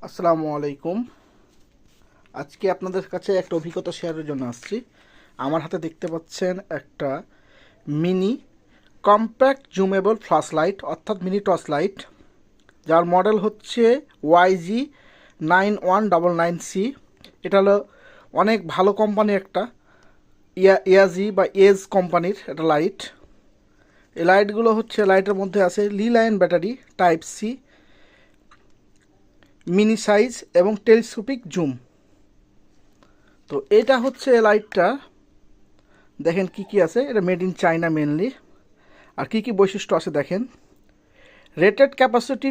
আসসালামু আলাইকুম। আজকে আপনাদের কাছে একটা অভিজ্ঞতা শেয়ারের জন্য আসছি। আমার হাতে দেখতে পাচ্ছেন একটা মিনি কম্প্যাক্ট জুমেবল ফ্ল্যাশ লাইট অর্থাৎ মিনি টর্চ লাইট, যার মডেল হচ্ছে YG9199C। এটা হলো অনেক ভালো কোম্পানির একটা ইয়াজি বা এজ কোম্পানির একটা লাইট। এই লাইটগুলো হচ্ছে, লাইটের মধ্যে আছে li-ion battery, type C, mini size এবং টেলিস্কোপিক জুম। তো এটা হচ্ছে লাইটটা, দেখেন কি কি আছে। এটা মেড ইন চায়না মেনলি। আর কি কি বৈশিষ্ট্য আছে দেখেন। Rated capacity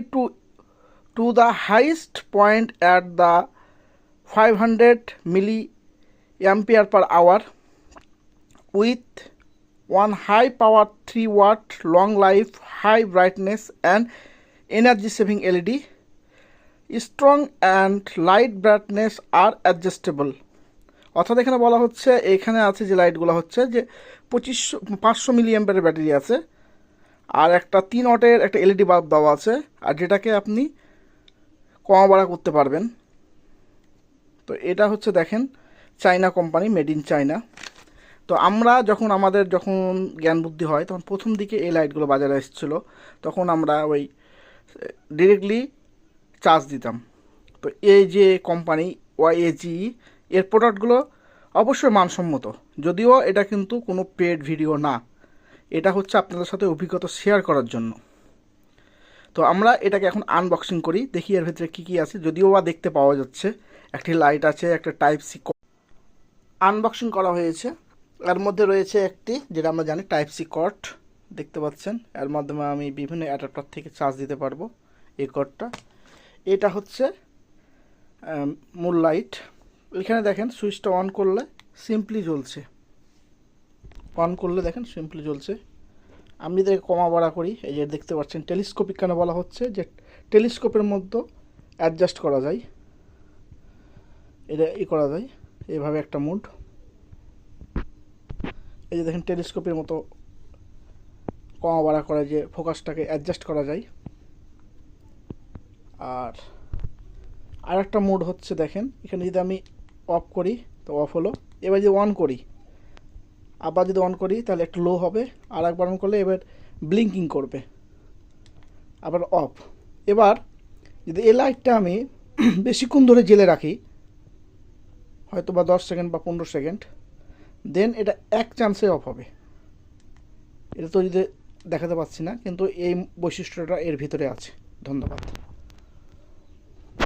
to the highest point at the 500 milli ampere per hour with one high power 3 watt long life, high brightness and energy saving LED, strong and light brightness আর adjustable. অর্থাৎ এখানে বলা হচ্ছে, এখানে আছে যে লাইটগুলো হচ্ছে যে 500 মিলি অ্যাম্পিয়ারের ব্যাটারি আছে, আর একটা 3 ওয়াটের একটা এলইডি বাল্ব দেওয়া আছে, আর যেটাকে আপনি কমা বাড়া করতে পারবেন। তো এটা হচ্ছে দেখেন China company, made in China. তো আমরা আমাদের যখন জ্ঞান বুদ্ধি হয়, তখন প্রথম দিকে এই লাইটগুলো বাজারে এসেছিলো, তখন আমরা ওই ডিরেক্টলি চার্জ দিতাম। তো এই যে কোম্পানি ওয়াইএজি, এর প্রোডাক্টগুলো অবশ্যই মানসম্মত, যদিও এটা কিন্তু কোনো পেড ভিডিও না, এটা হচ্ছে আপনাদের সাথে অভিজ্ঞতা শেয়ার করার জন্য। তো আমরা এটাকে এখন আনবক্সিং করি, দেখি এর ভিতরে কী কী আছে। যদিও বা দেখতে পাওয়া যাচ্ছে একটি লাইট আছে, একটা টাইপ সি আনবক্সিং করা হয়েছে। এর মধ্যে রয়েছে একটি, যেটা আমরা জানি, টাইপ সি কর্ড দেখতে পাচ্ছেন। এর মাধ্যমে আমি বিভিন্ন অ্যাডাপ্টার থেকে চার্জ দিতে পারবো এই কর্ডটা। এটা হচ্ছে মূল লাইট। এখানে দেখেন সুইচটা অন করলে সিম্পলি জ্বলছে, অন করলে দেখেন সিম্পলি জ্বলছে। আমি যদি কমা বাড়া করি, এই যে দেখতে পাচ্ছেন টেলিস্কোপিক কেন বলা হচ্ছে, যে টেলিস্কোপের মধ্যে অ্যাডজাস্ট করা যায়, এটা করা যায় এইভাবে একটা মুড। এই যে দেখেন টেলিস্কোপের মতো কমা বাড়া করে, যে ফোকাসটাকে অ্যাডজাস্ট করা যায়। আর একটা মোড হচ্ছে দেখেন, এখানে যদি আমি অফ করি তো অফ হলো। এবার যদি অন করি, আবার যদি অন করি তাহলে একটু লো হবে, আর একবার অন করলে এবার ব্লিঙ্কিং করবে, আবার অফ। এবার যদি এই লাইটটা আমি বেশিক্ষণ ধরে জেলে রাখি, হয়তো বা 10 সেকেন্ড বা 15 সেকেন্ড, দেন এটা এক চান্সে অফ হবে। এটা তো যদি দেখাতে পাচ্ছি না, কিন্তু এই বৈশিষ্ট্যটা এর ভিতরে আছে। ধন্যবাদ।